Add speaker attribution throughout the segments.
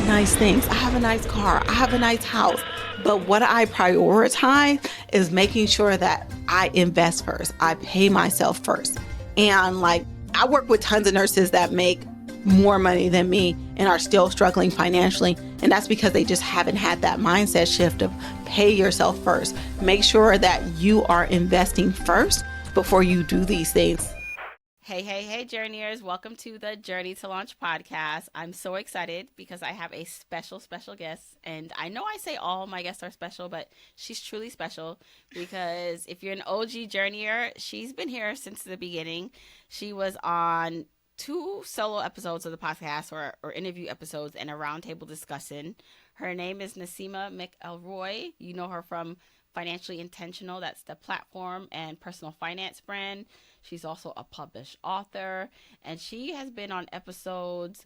Speaker 1: nice things. I have a nice car. I have a nice house. But what I prioritize is making sure that I invest first. I pay myself first. And like, I work with tons of nurses that make more money than me and are still struggling financially. And that's because they just haven't had that mindset shift of pay yourself first. Make sure that you are investing first before you do these things.
Speaker 2: Hey, journeyers. Welcome to the Journey to Launch podcast. I'm so excited because I have a special guest. And I know I say all my guests are special, but she's truly special because if you're an OG journeyer, she's been here since the beginning. She was on two solo episodes of the podcast or interview episodes and a roundtable discussion. Her name is Naseema McElroy. You know her from Financially Intentional. That's the platform and personal finance brand. She's also a published author, and she has been on episodes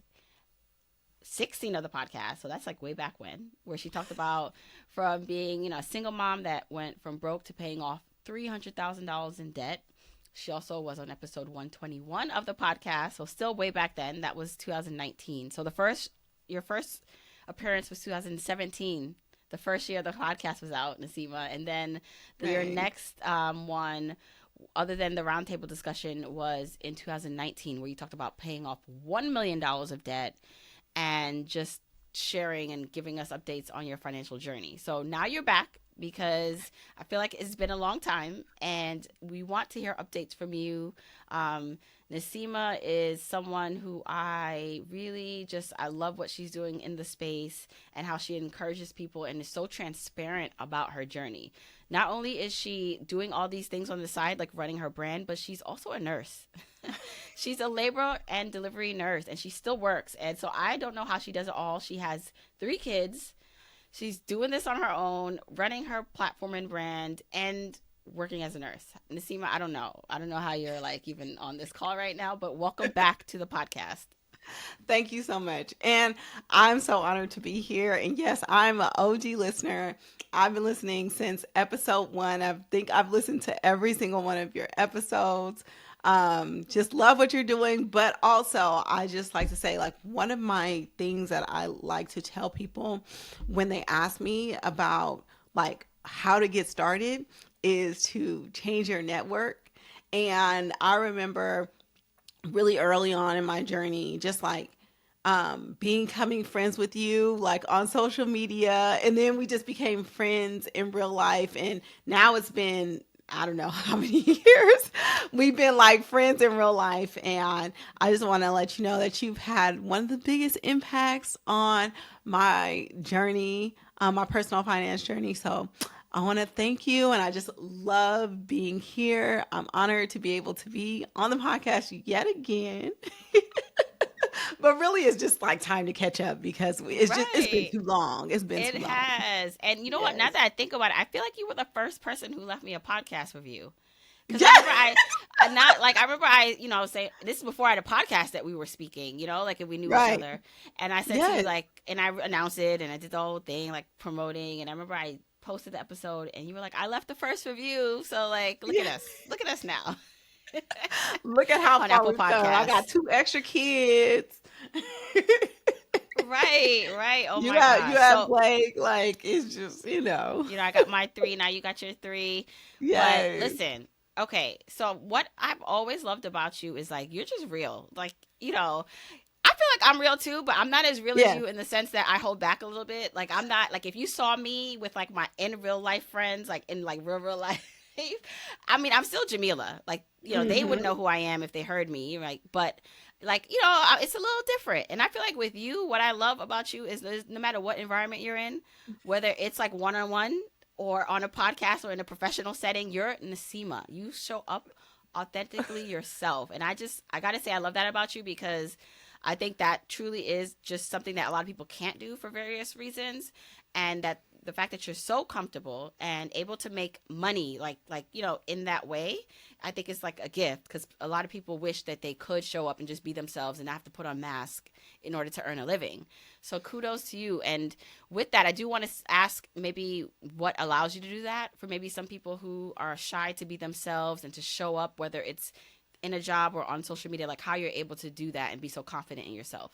Speaker 2: 16 of the podcast. So that's like way back when, where she talked about from being, a single mom that went from broke to paying off $300,000 in debt. She also was on episode 121 of the podcast. So still way back then. That was 2019. So your first appearance was 2017. The first year the podcast was out, Naseema. And then your next one, other than the roundtable discussion, was in 2019, where you talked about paying off $1 million of debt and just sharing and giving us updates on your financial journey. So now you're back because I feel like it's been a long time and we want to hear updates from you. Naseema is someone who I love what she's doing in the space and how she encourages people and is so transparent about her journey. Not only is she doing all these things on the side, like running her brand, but she's also a nurse. She's a labor and delivery nurse, and she still works. And so I don't know how she does it all. She has 3 kids. She's doing this on her own, running her platform and brand, and working as a nurse. Naseema, I don't know. I don't know how you're like even on this call right now, but welcome back to the podcast.
Speaker 1: Thank you so much. And I'm so honored to be here. And yes, I'm an OG listener. I've been listening since episode 1. I think I've listened to every single one of your episodes. Just love what you're doing. But also, I just like to say, like, one of my things that I like to tell people when they ask me about, like, how to get started is to change your network. And I remember really early on in my journey, just like becoming friends with you like on social media, and then we just became friends in real life, and now it's been, I don't know how many years we've been like friends in real life. And I just want to let you know that you've had one of the biggest impacts on my journey, my personal finance journey. So I want to thank you. And I just love being here. I'm honored to be able to be on the podcast yet again. But really, it's just like time to catch up because it's been
Speaker 2: Right.
Speaker 1: too long. It's been
Speaker 2: It
Speaker 1: too long.
Speaker 2: has. And you know what? Now
Speaker 1: Yes.
Speaker 2: that I think about it, I feel like you were the first person who left me a podcast review. Because I
Speaker 1: Yeah.
Speaker 2: remember I remember saying this is before I had a podcast that we were speaking, like if we knew each
Speaker 1: Right.
Speaker 2: other. And I said to you,
Speaker 1: Yes.
Speaker 2: like, and I announced it and I did the whole thing, like promoting. And I remember I posted the episode and you were like, I left the first review. So, like, look at
Speaker 1: Yeah.
Speaker 2: us. Look at us now
Speaker 1: Look at how
Speaker 2: on
Speaker 1: far
Speaker 2: Apple
Speaker 1: we've come. I got
Speaker 2: Podcasts.
Speaker 1: 2 extra kids.
Speaker 2: Right, right. Oh
Speaker 1: You
Speaker 2: my
Speaker 1: have you
Speaker 2: gosh.
Speaker 1: have
Speaker 2: So,
Speaker 1: Blake. Like, it's just,
Speaker 2: I got my 3. Now you got your 3. But
Speaker 1: Yes.
Speaker 2: listen, okay. So what I've always loved about you is like you're just real. Like, I feel like I'm real too, but I'm not as real as
Speaker 1: Yeah.
Speaker 2: you in the sense that I hold back a little bit. Like I'm not like if you saw me with like my in real life friends, like in like real life. I mean, I'm still Jamila. Like, they would
Speaker 1: Mhm.
Speaker 2: know who I am if they heard me, right? But like, it's a little different. And I feel like with you, what I love about you is no matter what environment you're in, whether it's like one-on-one or on a podcast or in a professional setting, you're Naseema. You show up authentically yourself. And I got to say, I love that about you because I think that truly is just something that a lot of people can't do for various reasons. And that the fact that you're so comfortable and able to make money in that way, I think it's like a gift because a lot of people wish that they could show up and just be themselves and not have to put on a mask in order to earn a living. So kudos to you. And with that, I do want to ask maybe what allows you to do that for maybe some people who are shy to be themselves and to show up, whether it's in a job or on social media, like how you're able to do that and be so confident in yourself.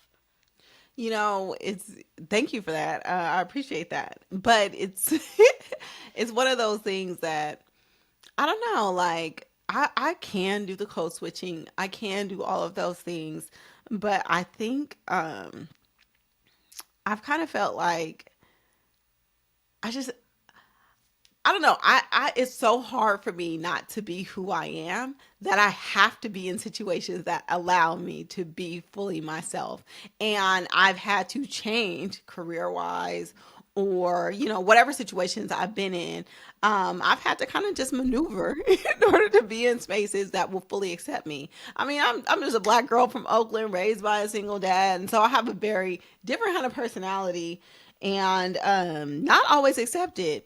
Speaker 1: It's thank you for that. I appreciate that. But it's it's one of those things that I don't know, like I can do the code switching. I can do all of those things, but I think I've kind of felt like I just I don't know. I it's so hard for me not to be who I am that I have to be in situations that allow me to be fully myself. And I've had to change career wise or, whatever situations I've been in. I've had to kind of just maneuver in order to be in spaces that will fully accept me. I mean, I'm just a black girl from Oakland raised by a single dad. And so I have a very different kind of personality and not always accepted.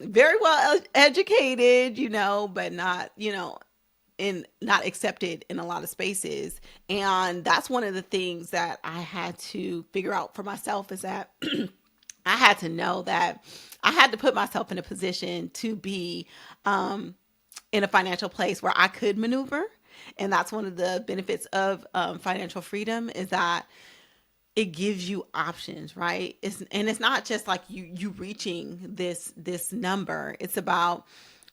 Speaker 1: Very well educated, but not, in not accepted in a lot of spaces. And that's one of the things that I had to figure out for myself is that I had to know that I had to put myself in a position to be in a financial place where I could maneuver. And that's one of the benefits of financial freedom is that it gives you options, right? It's not just like you reaching this number. It's about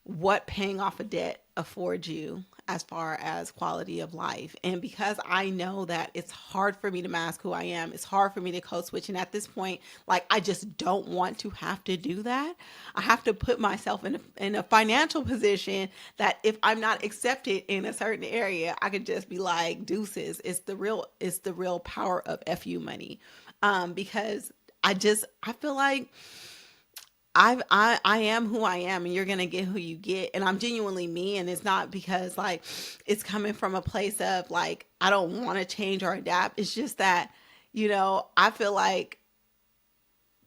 Speaker 1: what paying off a debt affords you as far as quality of life. And because I know that it's hard for me to mask who I am, it's hard for me to code switch. And at this point, like I just don't want to have to do that. I have to put myself in a financial position that if I'm not accepted in a certain area, I could just be like deuces. It's the real power of FU money. Because I feel like I am who I am, and you're gonna get who you get, and I'm genuinely me, and it's not because like it's coming from a place of like I don't want to change or adapt. It's just that I feel like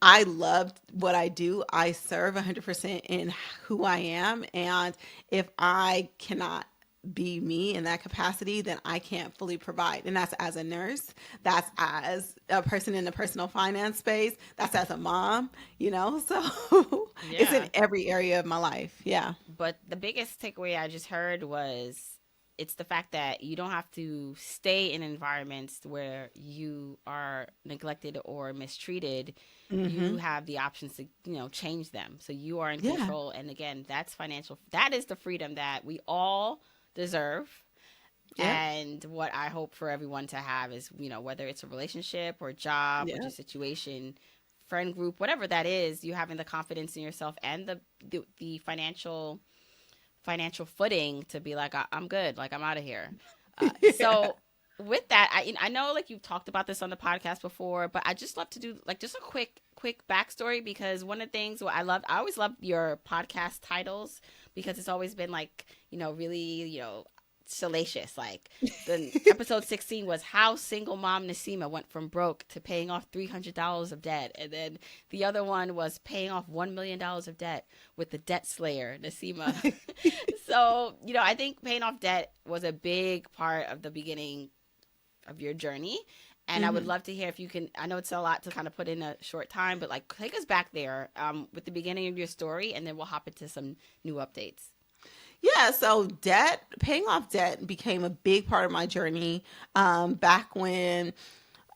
Speaker 1: I love what I do. I serve 100% in who I am, and if I cannot be me in that capacity, then I can't fully provide. And that's as a nurse, that's as a person in the personal finance space, that's as a mom. So it's in
Speaker 2: Yeah.
Speaker 1: every area of my life. Yeah.
Speaker 2: But the biggest takeaway I just heard was it's the fact that you don't have to stay in environments where you are neglected or mistreated. You
Speaker 1: Hmm.
Speaker 2: have the options to, change them. So you are in
Speaker 1: Yeah.
Speaker 2: control. And again, that is the freedom that we all deserve.
Speaker 1: Yep.
Speaker 2: And what I hope for everyone to have is, whether it's a relationship or job or
Speaker 1: Yep.
Speaker 2: just situation, friend group, whatever that is, you having the confidence in yourself and the financial footing to be like, I'm good, like I'm out of here.
Speaker 1: Yeah.
Speaker 2: So with that, I know like you've talked about this on the podcast before, but I just love to do like just a quick backstory because one of the things what I always love your podcast titles because it's always been like really salacious. Like the episode 16 was how single mom Naseema went from broke to paying off $300 of debt, and then the other one was paying off $1 million of debt with the debt slayer Naseema. So I think paying off debt was a big part of the beginning of your journey. And I would
Speaker 1: Hmm.
Speaker 2: love to hear if you can. I know it's a lot to kind of put in a short time, but like take us back there with the beginning of your story, and then we'll hop into some new updates.
Speaker 1: Yeah, so paying off debt became a big part of my journey back when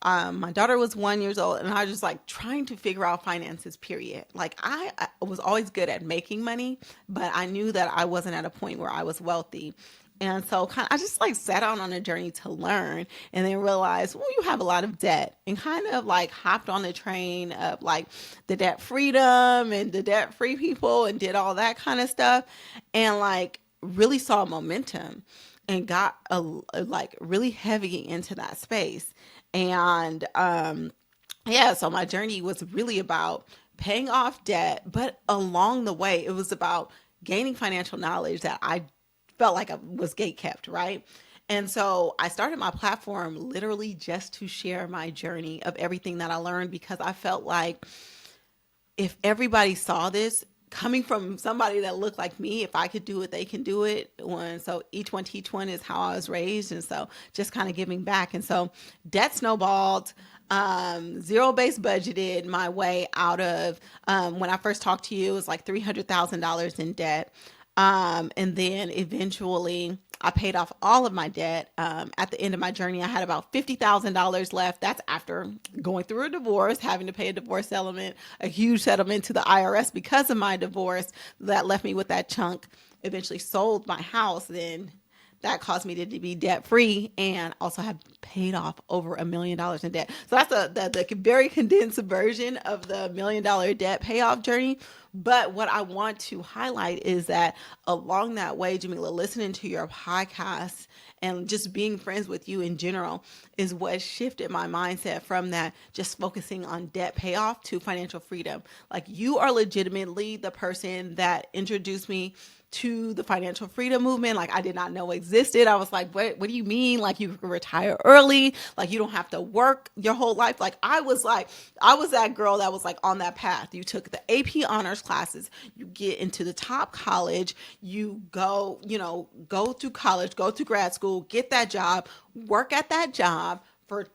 Speaker 1: my daughter was 1 years old, and I was just like trying to figure out finances, period. Like I was always good at making money, but I knew that I wasn't at a point where I was wealthy. And so I just like set out on a journey to learn and then realized, well, you have a lot of debt and kind of like hopped on the train of like the debt freedom and the debt free people and did all that kind of stuff. And like really saw momentum and got like really heavy into that space. And yeah, so my journey was really about paying off debt, but along the way, it was about gaining financial knowledge that I felt like I was gate kept, right? And so I started my platform literally just to share my journey of everything that I learned because I felt like if everybody saw this coming from somebody that looked like me, if I could do it, they can do it. So each one teach one is how I was raised. And so just kind of giving back. And so debt snowballed, zero based budgeted my way out of, when I first talked to you, it was like $300,000 in debt. And then eventually I paid off all of my debt. At the end of my journey, I had about $50,000 left. That's after going through a divorce, having to pay a divorce settlement, a huge settlement to the IRS because of my divorce that left me with that chunk. Eventually sold my house. Then that caused me to be debt free and also have paid off over $1 million in debt. So that's the very condensed version of the $1 million debt payoff journey. But what I want to highlight is that along that way, Jamila, listening to your podcast and just being friends with you in general is what shifted my mindset from that just focusing on debt payoff to financial freedom. Like, you are legitimately the person that introduced me to the financial freedom movement. Like, I did not know existed. I was like, what do you mean? Like, you can retire early, like you don't have to work your whole life. Like, I was that girl that was like on that path. You took the AP honors classes, you get into the top college, you go, go through college, go through grad school, get that job, work at that job for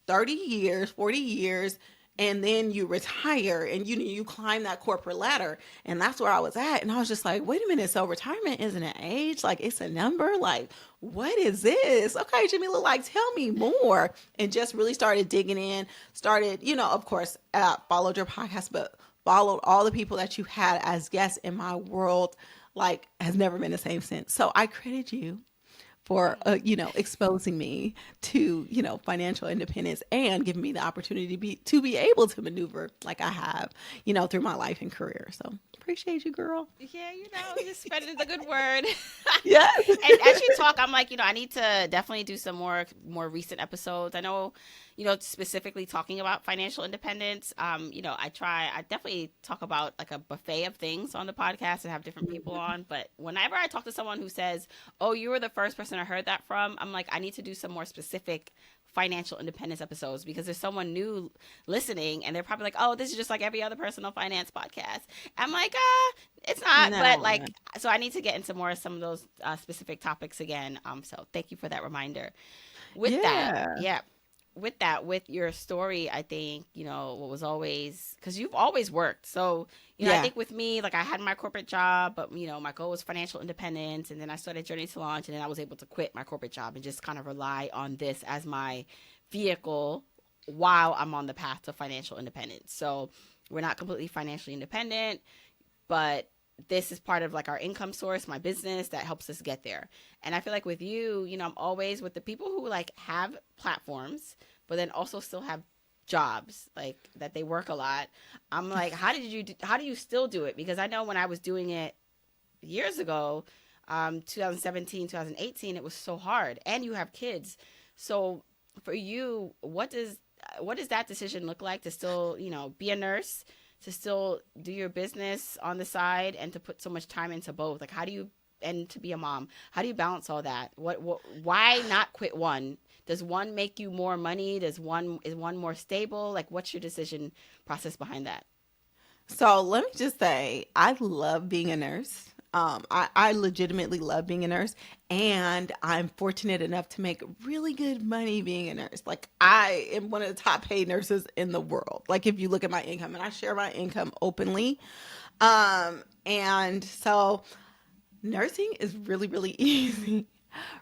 Speaker 1: 30 years, 40 years, and then you retire and you climb that corporate ladder. And that's where I was at. And I was just like, wait a minute, so retirement isn't an age, like it's a number. Like, what is this? Okay, Jamila, like, tell me more. And just really started digging in, started, of course, followed your podcast, but followed all the people that you had as guests in my world. Like, has never been the same since. So I credit you for exposing me to financial independence and giving me the opportunity to be able to maneuver like I have through my life and career. So appreciate you, girl.
Speaker 2: Yeah, just spreading the good word.
Speaker 1: Yes.
Speaker 2: And as you talk, I'm like, I need to definitely do some more recent episodes. I know, specifically talking about financial independence. I definitely talk about like a buffet of things on the podcast and have different people on. But whenever I talk to someone who says, "Oh, you were the first person I heard that from," I'm like, I need to do some more specific financial independence episodes because there's someone new listening and they're probably like, "Oh, this is just like every other personal finance podcast." I'm like, it's not,
Speaker 1: No.
Speaker 2: but like, so I need to get into some of those specific topics again. So thank you for that reminder. With that,
Speaker 1: Yeah.
Speaker 2: yeah, with your story, I think, what was always, because you've always worked. So, I
Speaker 1: Yeah.
Speaker 2: think with me, like I had my corporate job, but, my goal was financial independence. And then I started Journey to Launch, and then I was able to quit my corporate job and just kind of rely on this as my vehicle while I'm on the path to financial independence. So we're not completely financially independent, but this is part of like our income source, my business that helps us get there. And I feel like with you, I'm always with the people who like have platforms, but then also still have jobs, like that they work a lot. I'm like, how do you still do it? Because I know when I was doing it years ago, 2017, 2018, it was so hard, and you have kids. So for you, what does that decision look like to still, be a nurse, to still do your business on the side, and to put so much time into both? Like, how do you, and to be a mom, how do you balance all that? Why not quit one? Does one make you more money? Is one more stable? Like, what's your decision process behind that?
Speaker 1: So let me just say, I love being a nurse. I legitimately love being a nurse, and I'm fortunate enough to make really good money being a nurse. Like, I am one of the top paid nurses in the world. Like, if you look at my income, and I share my income openly. And so nursing is really, really easy.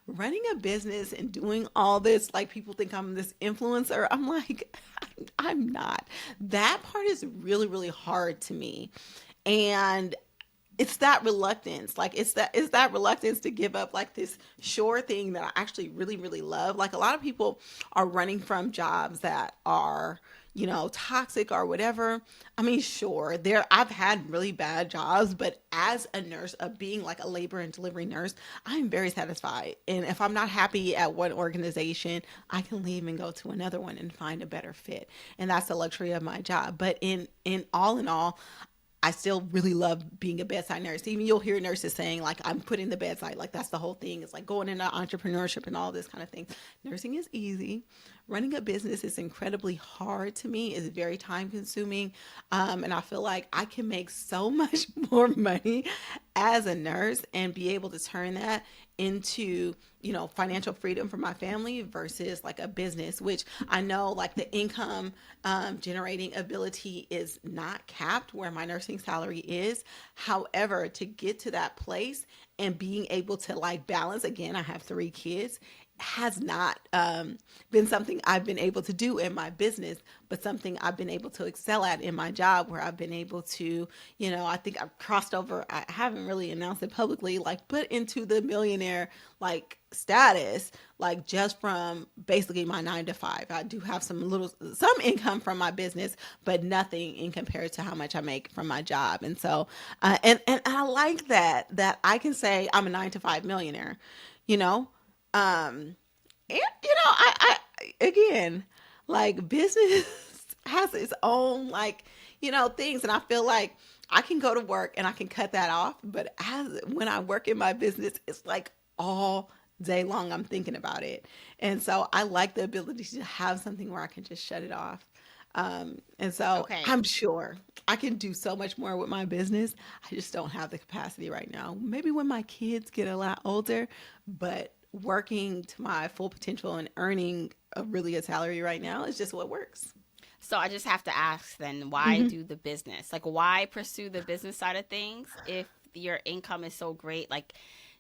Speaker 1: Running a business and doing all this, like, people think I'm this influencer. I'm like, I'm not. That part is really, really hard to me. And it's that reluctance, like it's that reluctance to give up like this sure thing that I actually really, really love. Like, a lot of people are running from jobs that are toxic or whatever. I mean, sure, I've had really bad jobs, but as a nurse, of being like a labor and delivery nurse, I'm very satisfied. And if I'm not happy at one organization, I can leave and go to another one and find a better fit. And that's the luxury of my job. But in all, I still really love being a bedside nurse. Even you'll hear nurses saying, like, I'm putting the bedside. Like, that's the whole thing. It's like going into entrepreneurship and all this kind of thing. Nursing is easy. Running a business is incredibly hard to me. It's very time consuming. And I feel like I can make so much more money as a nurse and be able to turn that into, financial freedom for my family versus like a business, which I know like the income generating ability is not capped where my nursing salary is. However, to get to that place and being able to like balance, again, I have 3 kids, has not been something I've been able to do in my business, but something I've been able to excel at in my job, where I've been able to, I think I've crossed over, I haven't really announced it publicly, like put into the millionaire like status, like just from basically my 9 to 5. I do have some income from my business, but nothing in compared to how much I make from my job. And so, and I like that I can say I'm a 9 to 5 millionaire, you know, um, and again, like business has its own like, things, and I feel like I can go to work and I can cut that off, but as when I work in my business, it's like all day long I'm thinking about it. And so I like the ability to have something where I can just shut it off. And so
Speaker 2: Okay.
Speaker 1: I'm sure I can do so much more with my business. I just don't have the capacity right now. Maybe when my kids get a lot older, but working to my full potential and earning a really good salary right now is just what works.
Speaker 2: So I just have to ask then, why
Speaker 1: Hmm.
Speaker 2: do the business? Like, why pursue the business side of things if your income is so great? Like,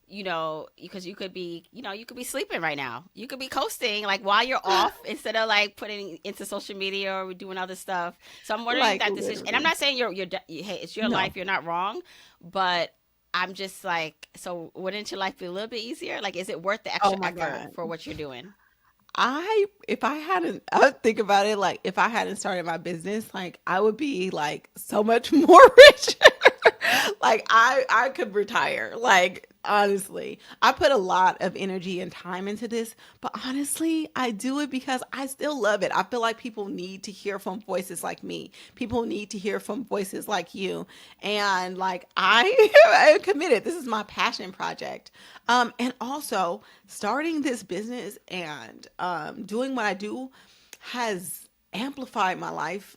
Speaker 2: because you could be, you could be sleeping right now. You could be coasting like while you're off instead of like putting into social media or doing other stuff. So I'm wondering
Speaker 1: Like
Speaker 2: that decision. And I'm
Speaker 1: literally.
Speaker 2: not saying hey, it's your
Speaker 1: No.
Speaker 2: life. You're not wrong, but I'm just like, so wouldn't your life be a little bit easier? Like, is it worth the
Speaker 1: Oh
Speaker 2: extra
Speaker 1: my
Speaker 2: effort
Speaker 1: God.
Speaker 2: for what you're doing?
Speaker 1: If I hadn't, I would think about it like if I hadn't started my business, like I would be like so much more rich. Like I could retire. Like honestly, I put a lot of energy and time into this, but honestly, I do it because I still love it. I feel like people need to hear from voices like me. People need to hear from voices like you. And like I am committed. This is my passion project. And also starting this business and doing what I do has amplified my life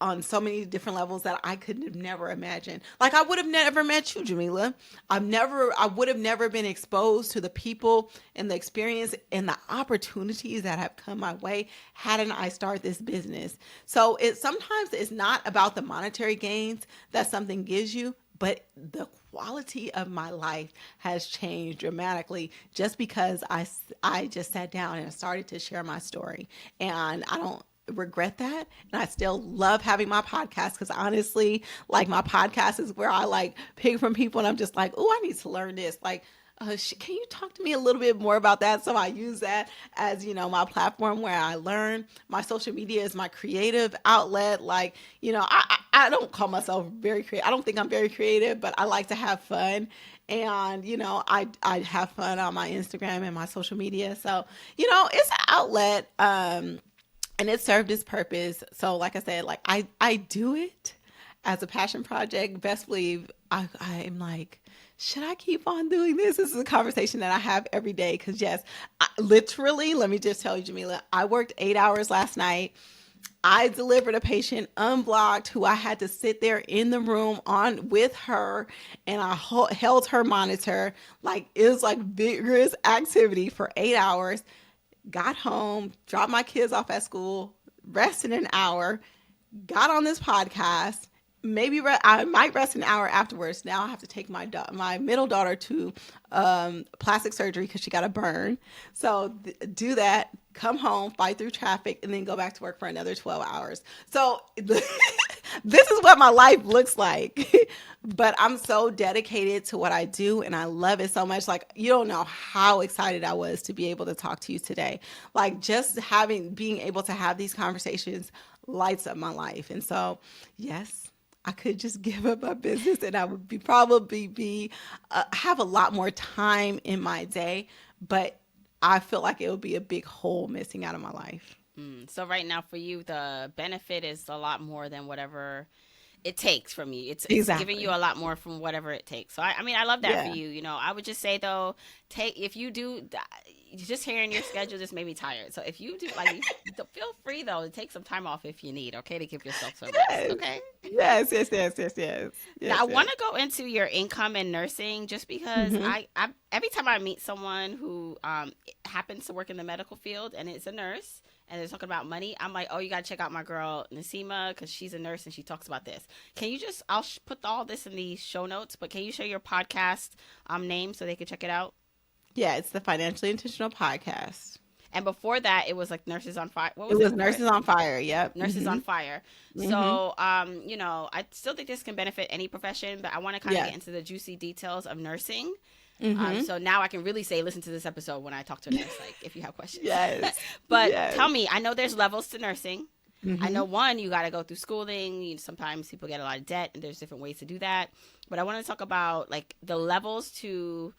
Speaker 1: on so many different levels that I could have never imagined. Like I would have never met you, Jamila. I would have never been exposed to the people and the experience and the opportunities that have come my way hadn't I started this business. So sometimes it's not about the monetary gains that something gives you, but the quality of my life has changed dramatically just because I just sat down and started to share my story. And I don't regret that, and I still love having my podcast because honestly, like my podcast is where I like pick from people and I'm just like, oh, I need to learn this, like can you talk to me a little bit more about that? So I use that as, my platform where I learn. My social media is my creative outlet. Like, I don't call myself very creative. I don't think I'm very creative, but I like to have fun. And, I have fun on my Instagram and my social media. So, it's an outlet. And it served its purpose. So, like I said, like I do it as a passion project. Best believe I am like, should I keep on doing this? This is a conversation that I have every day. Because yes, literally, let me just tell you, Jamila, I worked 8 hours last night. I delivered a patient unblocked who I had to sit there in the room on with her, and I held her monitor. Like it was like vigorous activity for 8 hours. Got home, dropped my kids off at school, rested an hour, got on this podcast. Maybe I might rest an hour afterwards. Now I have to take my middle daughter to plastic surgery because she got a burn. So do that, come home, fight through traffic, and then go back to work for another 12 hours. So this is what my life looks like. But I'm so dedicated to what I do and I love it so much. Like, you don't know how excited I was to be able to talk to you today. Like, just being able to have these conversations lights up my life. And so, yes, I could just give up my business and I would probably be have a lot more time in my day, but I feel like it would be a big hole missing out of my life.
Speaker 2: So right now for you, the benefit is a lot more than whatever it takes from you. It's giving you
Speaker 1: Exactly.
Speaker 2: a lot more from whatever it takes. So I mean, I love that for
Speaker 1: Yeah.
Speaker 2: you. I would just say though, take if you do just hearing your schedule just made me tired. So if you do like, feel free free though. Take some time off if you need, okay, to give yourself some rest,
Speaker 1: Yes.
Speaker 2: okay?
Speaker 1: Yes, yes, yes, yes, yes.
Speaker 2: Now,
Speaker 1: Yes,
Speaker 2: I
Speaker 1: yes.
Speaker 2: want to go into your income in nursing just because
Speaker 1: Mm-hmm.
Speaker 2: I every time I meet someone who happens to work in the medical field and is a nurse and they're talking about money, I'm like, oh, you got to check out my girl Naseema because she's a nurse and she talks about this. Can you just, I'll put all this in the show notes, but can you share your podcast name so they can check it out?
Speaker 1: Yeah, it's the Financially Intentional Podcast.
Speaker 2: And before that, it was like Nurses on Fire. What
Speaker 1: It
Speaker 2: was it
Speaker 1: was
Speaker 2: before
Speaker 1: Nurses
Speaker 2: it?
Speaker 1: on Fire. Yep.
Speaker 2: Nurses
Speaker 1: Mm-hmm.
Speaker 2: on Fire.
Speaker 1: Mm-hmm.
Speaker 2: So, I still think this can benefit any profession, but I want to kind of
Speaker 1: Yes.
Speaker 2: get into the juicy details of nursing.
Speaker 1: Mm-hmm.
Speaker 2: So now I can really say, listen to this episode when I talk to a nurse, like if you have questions.
Speaker 1: Yes.
Speaker 2: But
Speaker 1: Yes.
Speaker 2: tell me, I know there's levels to nursing. I
Speaker 1: Mm-hmm.
Speaker 2: know one, you got to go through schooling. Sometimes people get a lot of debt, and there's different ways to do that. But I want to talk about like the levels to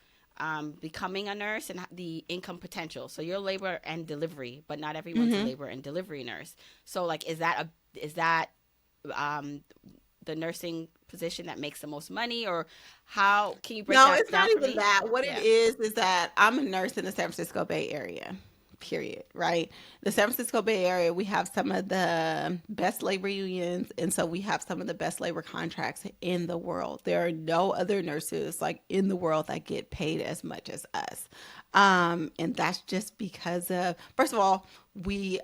Speaker 2: becoming a nurse and the income potential. So you're labor and delivery, but not everyone's a
Speaker 1: Mm-hmm.
Speaker 2: labor and delivery nurse. So like, is that um, the nursing position that makes the most money, or how can you break
Speaker 1: No,
Speaker 2: that
Speaker 1: it's
Speaker 2: down
Speaker 1: not
Speaker 2: for
Speaker 1: even
Speaker 2: me?
Speaker 1: that. What it
Speaker 2: Yeah.
Speaker 1: is that I'm a nurse in the San Francisco Bay Area. Period. Right. The San Francisco Bay Area, we have some of the best labor unions, and so we have some of the best labor contracts in the world. There are no other nurses like in the world that get paid as much as us. And that's just because of, first of all, we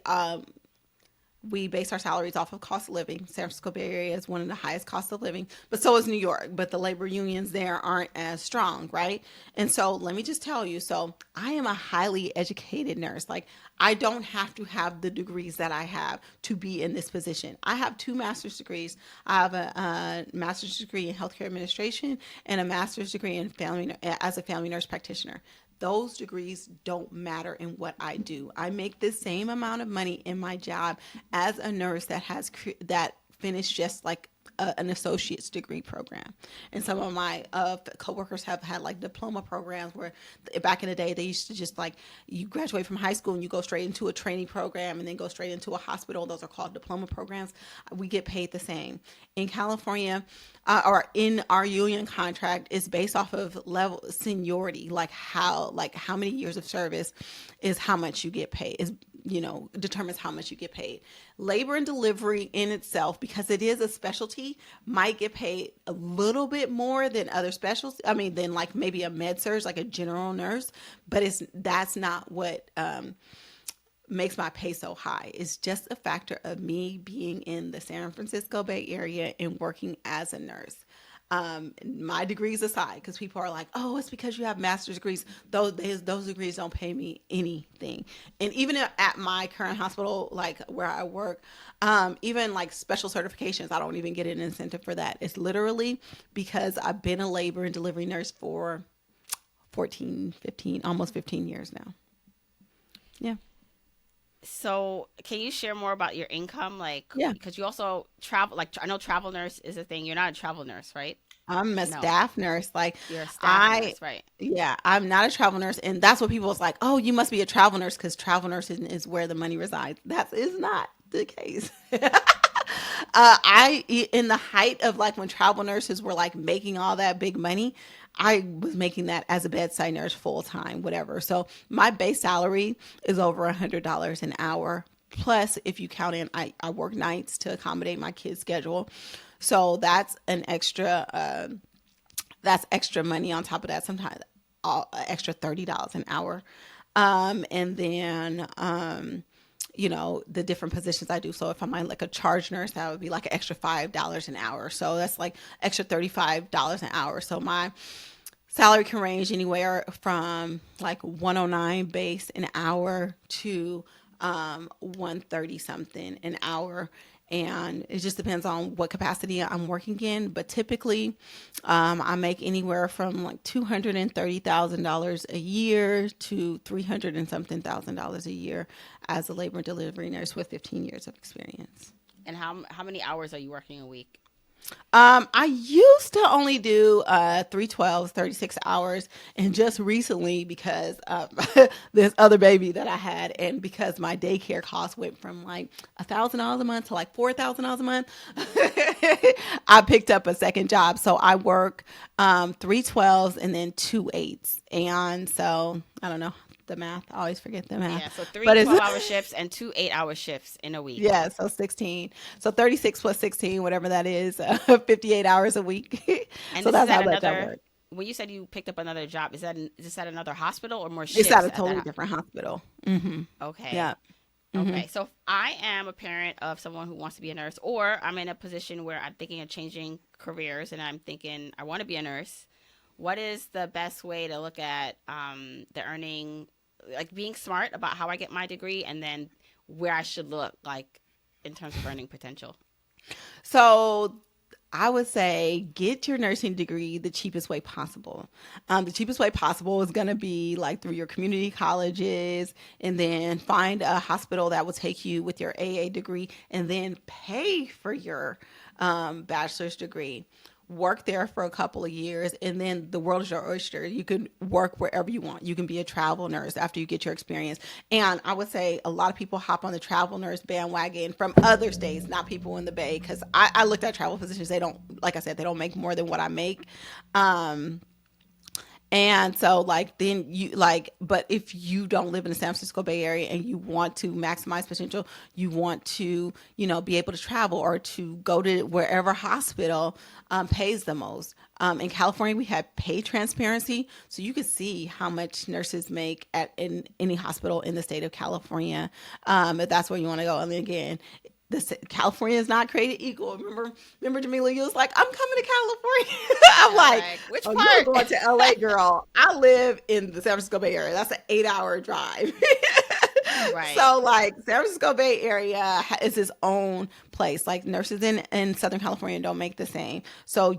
Speaker 1: base our salaries off of cost of living. San Francisco Bay Area is one of the highest cost of living, but so is New York. But the labor unions there aren't as strong, right? And so let me just tell you, so I am a highly educated nurse. Like I don't have to have the degrees that I have to be in this position. I have two master's degrees. I have a master's degree in healthcare administration and a master's degree in family as a family nurse practitioner. Those degrees don't matter in what I do. I make the same amount of money in my job as a nurse that finished just like an associate's degree program. And some of my coworkers have had like diploma programs where back in the day they used to just like you graduate from high school and you go straight into a training program and then go straight into a hospital. Those are called diploma programs. We get paid the same. In California, or in our union contract is based off of level seniority, like how many years of service is how much you get paid, is determines how much you get paid. Labor and delivery in itself, because it is a specialty, might get paid a little bit more than other specialties. I mean, than like maybe a med surg, like a general nurse, but that's not what makes my pay so high. It's just a factor of me being in the San Francisco Bay Area and working as a nurse. My degrees aside, because people are like, "Oh, it's because you have master's degrees." Those degrees don't pay me anything. And even at my current hospital, like where I work, even like special certifications, I don't even get an incentive for that. It's literally because I've been a labor and delivery nurse for 14, 15, almost 15 years now. Yeah.
Speaker 2: So, can you share more about your income? Like,
Speaker 1: Yeah.
Speaker 2: because you also travel, like, I know travel nurse is a thing. You're not a travel nurse, right?
Speaker 1: I'm a
Speaker 2: No,
Speaker 1: staff nurse. Like
Speaker 2: you're a staff
Speaker 1: I,
Speaker 2: nurse, right?
Speaker 1: yeah, I'm not a travel nurse, and that's what people was like. Oh, you must be a travel nurse because travel nursing is where the money resides. That is not the case. In the height of like when travel nurses were like making all that big money, I was making that as a bedside nurse full time, whatever. So my base salary is over $100 an hour. Plus, if you count in, I work nights to accommodate my kids' schedule. So that's extra money on top of that. Sometimes extra $30 an hour. And then the different positions I do. So if I'm like a charge nurse, that would be like an extra $5 an hour. So that's like extra $35 an hour. So my salary can range anywhere from like 109 base an hour to 130 something an hour. And it just depends on what capacity I'm working in. But typically, I make anywhere from like $230,000 a year to 300 and something thousand dollars a year as a labor and delivery nurse with 15 years of experience.
Speaker 2: And how many hours are you working a week?
Speaker 1: I used to only do 312s, 36 hours, and just recently because this other baby that I had, and because my daycare cost went from like $1,000 a month to like $4,000 a month, I picked up a second job. So I work 312s and then 2 8s, and so I don't know. the math. I always forget the math.
Speaker 2: Yeah, so three
Speaker 1: But it's
Speaker 2: 12-hour shifts and two 8-hour shifts in a week.
Speaker 1: yeah, so 16. So 36 plus 16, whatever that is, 58 hours a week.
Speaker 2: And
Speaker 1: So
Speaker 2: this is
Speaker 1: that's
Speaker 2: at
Speaker 1: how that
Speaker 2: another.
Speaker 1: works.
Speaker 2: When you said you picked up another job, is this at another hospital or more
Speaker 1: It's at
Speaker 2: shifts
Speaker 1: a
Speaker 2: at that?
Speaker 1: totally different hospital. Hmm.
Speaker 2: Okay.
Speaker 1: Yeah. Hmm.
Speaker 2: Okay. So if I am a parent of someone who wants to be a nurse, or I'm in a position where I'm thinking of changing careers and I'm thinking I want to be a nurse, what is the best way to look at the earning, like being smart about how I get my degree, and then where I should look like in terms of earning potential?
Speaker 1: So I would say get your nursing degree the cheapest way possible. The cheapest way possible is going to be like through your community colleges, and then find a hospital that will take you with your AA degree and then pay for your bachelor's degree. Work there for a couple of years, and then the world is your oyster. You can work wherever you want. You can be a travel nurse after you get your experience. And I would say a lot of people hop on the travel nurse bandwagon from other states, not people in the Bay, because I looked at travel positions. They don't, like I said, they don't make more than what I make. Um, and so, like, then you like, but if you don't live in the San Francisco Bay Area and you want to maximize potential, you want to, be able to travel or to go to wherever hospital pays the most. In California, we have pay transparency, so you can see how much nurses make at in any hospital in the state of California, if that's where you want to go. I mean, again, California is not created equal. Remember, Jamila, you was like, I'm coming to California. I'm
Speaker 2: Yeah,
Speaker 1: like,
Speaker 2: like which
Speaker 1: oh, you're
Speaker 2: part?
Speaker 1: going to LA, girl. I live in the San Francisco Bay Area. That's an 8-hour drive.
Speaker 2: Right.
Speaker 1: So, like, San Francisco Bay Area is its own place. Like, nurses in Southern California don't make the same. So,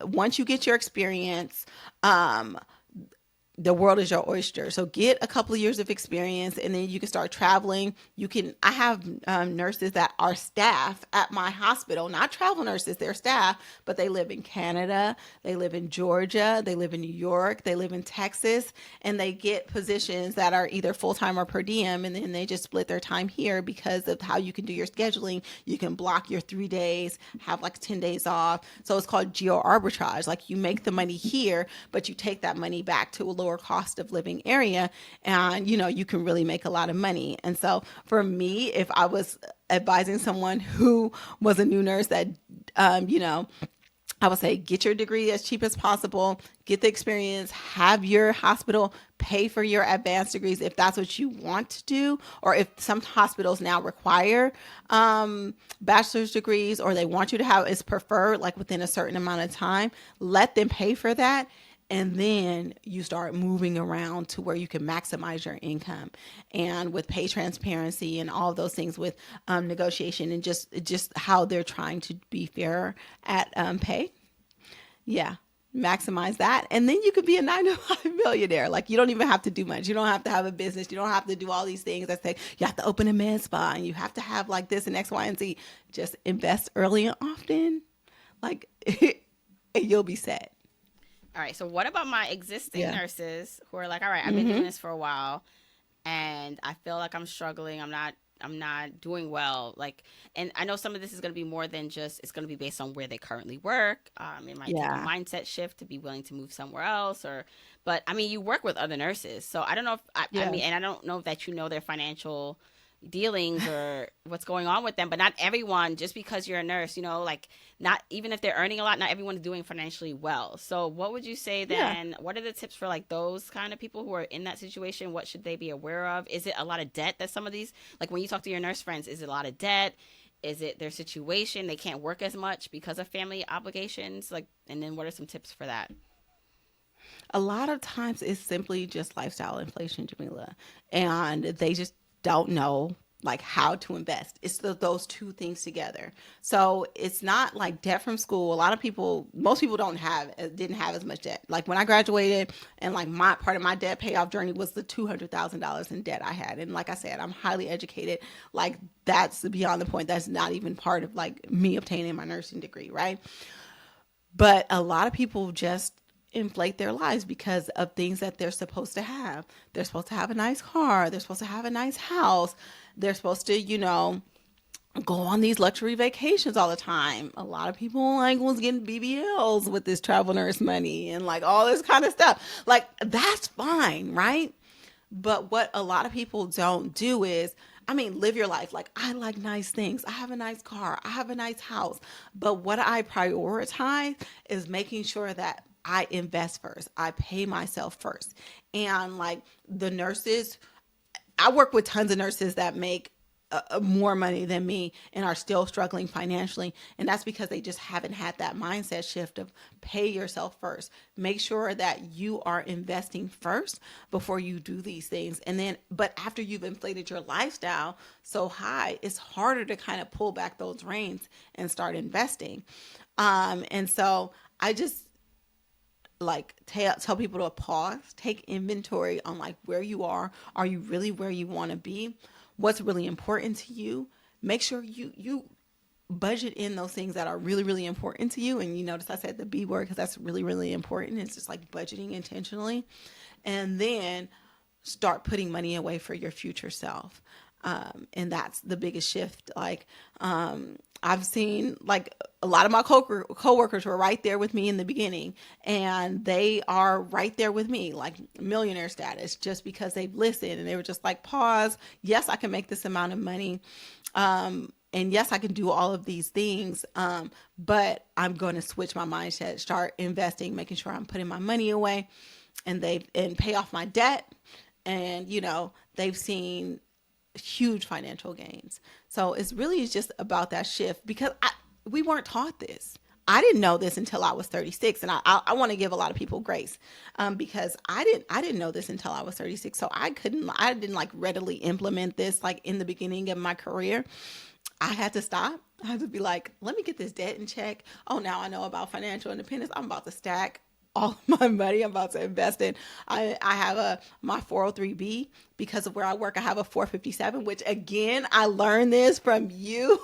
Speaker 1: once you get your experience, um, the world is your oyster. So get a couple of years of experience, and then you can start traveling. I have nurses that are staff at my hospital, not travel nurses, they're staff, but they live in Canada, they live in Georgia, they live in New York, they live in Texas, and they get positions that are either full time or per diem. And then they just split their time here because of how you can do your scheduling. You can block your 3 days, have like 10 days off. So it's called geo arbitrage. Like, you make the money here, but you take that money back to a lower cost of living area, and you can really make a lot of money. And so for me, if I was advising someone who was a new nurse, that I would say get your degree as cheap as possible, get the experience, have your hospital pay for your advanced degrees if that's what you want to do, or if some hospitals now require bachelor's degrees, or they want you to have, is preferred like within a certain amount of time, let them pay for that. And then you start moving around to where you can maximize your income, and with pay transparency and all of those things, with negotiation, and just how they're trying to be fair at pay. Yeah, maximize that, and then you could be a 9 to 5 millionaire. Like, you don't even have to do much. You don't have to have a business. You don't have to do all these things. I say you have to open a med spa, and you have to have like this and X, Y, and Z. Just invest early and often, like, and you'll be set.
Speaker 2: All right. So what about my existing
Speaker 1: Yeah.
Speaker 2: nurses who are like, all right, I've been doing
Speaker 1: Mm-hmm.
Speaker 2: this for a while and I feel like I'm struggling. I'm not doing well. Like, and I know some of this is going to be more than just, it's going to be based on where they currently work. It might take a
Speaker 1: Yeah.
Speaker 2: mindset shift to be willing to move somewhere else, but I mean, you work with other nurses. So I don't know if, I
Speaker 1: Yeah.
Speaker 2: mean, and I don't know that you know their financial dealings or what's going on with them, but not everyone, just because you're a nurse, like, not even if they're earning a lot, not everyone is doing financially well. So what would you say
Speaker 1: Yeah.
Speaker 2: then? What are the tips for like those kind of people who are in that situation? What should they be aware of? Is it a lot of debt that some of these, like when you talk to your nurse friends, is it a lot of debt? Is it their situation? They can't work as much because of family obligations? Like, and then what are some tips for that?
Speaker 1: A lot of times it's simply just lifestyle inflation, Jamila, and they just don't know like how to invest. It's those two things together. So it's not like debt from school. A lot of people, most people didn't have as much debt. Like when I graduated, and like my part of my debt payoff journey was the $200,000 in debt I had. And like I said, I'm highly educated. Like, that's beyond the point. That's not even part of like me obtaining my nursing degree, right? But a lot of people just inflate their lives because of things that they're supposed to have. They're supposed to have a nice car. They're supposed to have a nice house. They're supposed to, go on these luxury vacations all the time. A lot of people like was getting BBLs with this travel nurse money and like all this kind of stuff. Like, that's fine, right? But what a lot of people don't do is, I mean, live your life. Like, I like nice things. I have a nice car. I have a nice house. But what I prioritize is making sure that I invest first. I pay myself first. And like the nurses, I work with tons of nurses that make more money than me and are still struggling financially. And that's because they just haven't had that mindset shift of pay yourself first. Make sure that you are investing first before you do these things. And then, but after you've inflated your lifestyle so high, it's harder to kind of pull back those reins and start investing. And so I just like tell people to pause, take inventory on like where you are. Are you really where you want to be? What's really important to you? Make sure you budget in those things that are really really important to you. And you notice I said the B word because that's really really important. It's just like budgeting intentionally, and then start putting money away for your future self. And that's the biggest shift. Like, I've seen like a lot of my coworkers were right there with me in the beginning, and they are right there with me, like millionaire status, just because they've listened and they were just like, pause. Yes, I can make this amount of money. And yes, I can do all of these things, but I'm going to switch my mindset, start investing, making sure I'm putting my money away, and pay off my debt, and they've seen huge financial gains. So it's really just about that shift because we weren't taught this. I didn't know this until I was 36, and I want to give a lot of people grace, because I didn't know this until I was 36. So I didn't like readily implement this like in the beginning of my career. I had to stop. I had to be like, let me get this debt in check. Oh, now I know about financial independence. I'm about to stack all of my money. I'm about to invest in. I have my 403b because of where I work. I have a 457, which again I learned this from you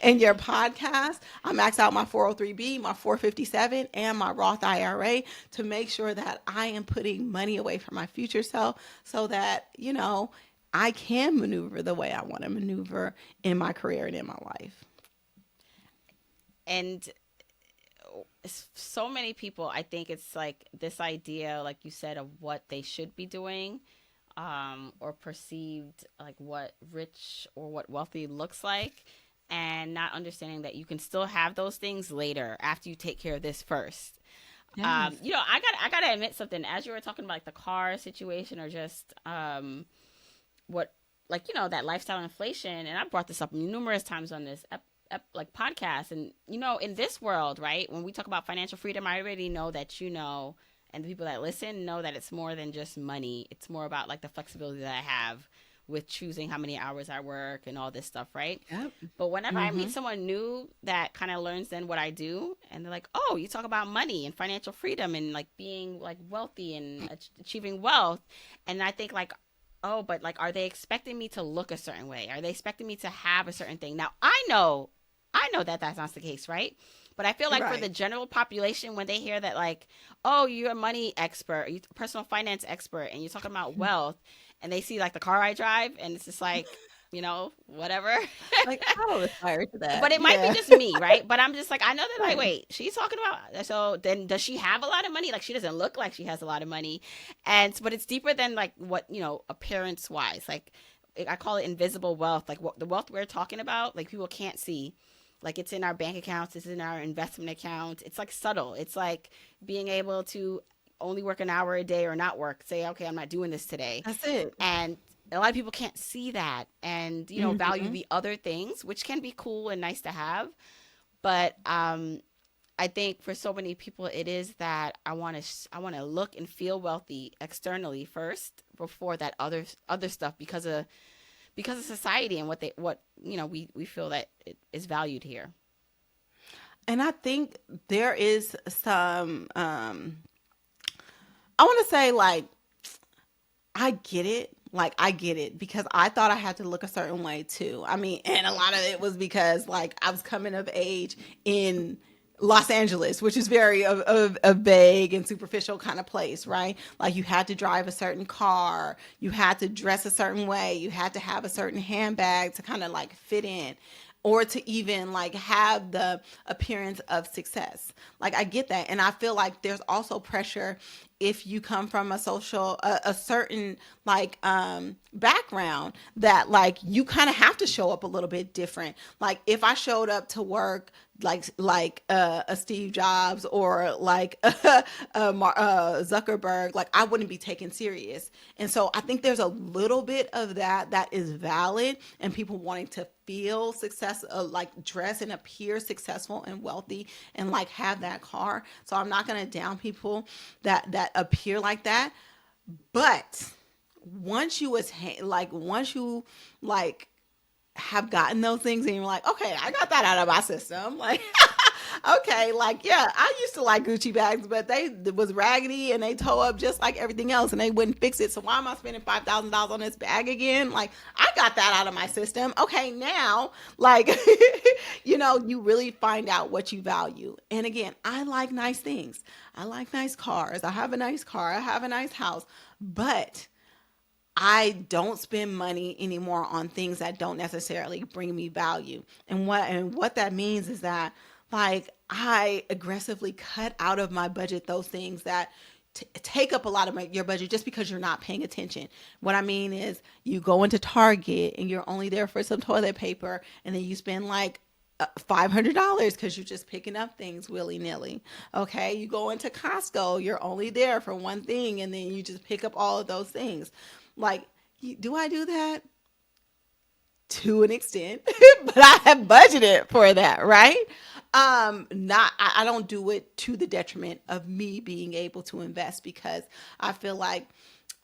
Speaker 1: in your podcast. I max out my 403b, my 457, and my Roth IRA to make sure that I am putting money away for my future self, so that I can maneuver the way I want to maneuver in my career and in my life.
Speaker 2: And so many people, I think it's like this idea, like you said, of what they should be doing, or perceived like what rich or what wealthy looks like, and not understanding that you can still have those things later after you take care of this first.
Speaker 1: Yes.
Speaker 2: I gotta admit something. As you were talking about like the car situation, or just what, like, that lifestyle inflation, and I brought this up numerous times on this like podcast. And in this world, right, when we talk about financial freedom, I already know that and the people that listen know that it's more than just money. It's more about like the flexibility that I have with choosing how many hours I work and all this stuff, right?
Speaker 1: Yep.
Speaker 2: But whenever I meet
Speaker 1: Mm-hmm.
Speaker 2: someone new that kind of learns then what I do, and they're like, "Oh, you talk about money and financial freedom and like being like wealthy and achieving wealth," and I think like, "Oh, but like, are they expecting me to look a certain way? Are they expecting me to have a certain thing?" Now I know that that's not the case, right? But I feel like for the
Speaker 1: Right.
Speaker 2: general population, when they hear that, like, "Oh, you're a money expert, you're a personal finance expert, and you're talking about wealth," and they see like the car I drive, and it's just like, whatever.
Speaker 1: Like, I don't aspire to
Speaker 2: But
Speaker 1: that.
Speaker 2: it might be
Speaker 1: Yeah.
Speaker 2: just me, right? But I'm just like, I know that, like,
Speaker 1: Right.
Speaker 2: wait, she's talking about, so then does she have a lot of money? Like, she doesn't look like she has a lot of money. But it's deeper than like what, appearance wise. Like, I call it invisible wealth. Like, what the wealth we're talking about, like, people can't see. Like, it's in our bank accounts, it's in our investment accounts. It's like subtle. It's like being able to only work an hour a day or not work. Say, okay, I'm not doing this today.
Speaker 1: That's it.
Speaker 2: And a lot of people can't see that, and value
Speaker 1: Mm-hmm.
Speaker 2: the other things, which can be cool and nice to have. But I think for so many people, it is that I want to look and feel wealthy externally first before that other stuff, because of society and what we feel that it is valued here.
Speaker 1: And I think there is some, I want to say, like, I get it. Like, I get it because I thought I had to look a certain way too. I mean, and a lot of it was because, like, I was coming of age in Los Angeles, which is very a vague and superficial kind of place, right? Like, you had to drive a certain car, you had to dress a certain way, you had to have a certain handbag to kind of like fit in, or to even like have the appearance of success. Like, I get that. And I feel like there's also pressure if you come from a certain like background, that like you kind of have to show up a little bit different. Like if I showed up to work a Steve Jobs or like Zuckerberg, like I wouldn't be taken serious. And so I think there's a little bit of that is valid, and people wanting to feel success, like dress and appear successful and wealthy and like have that car. So I'm not going to down people that appear like that. But once you like have gotten those things and you're like, okay, I got that out of my system. Like, okay, like, yeah, I used to like Gucci bags, but they was raggedy and they toe up just like everything else and they wouldn't fix it. So why am I spending $5,000 on this bag again? Like, I got that out of my system. Okay, now, like, you really find out what you value. And again, I like nice things. I like nice cars. I have a nice car. I have a nice house. But I don't spend money anymore on things that don't necessarily bring me value. And what that means is that like I aggressively cut out of my budget those things that take up a lot of your budget just because you're not paying attention. What I mean is you go into Target and you're only there for some toilet paper, and then you spend like $500 because you're just picking up things willy nilly. Okay, you go into Costco, you're only there for one thing, and then you just pick up all of those things. Like, do I do that? To an extent, but I have budgeted for that, right? Not I don't do it to the detriment of me being able to invest, because I feel like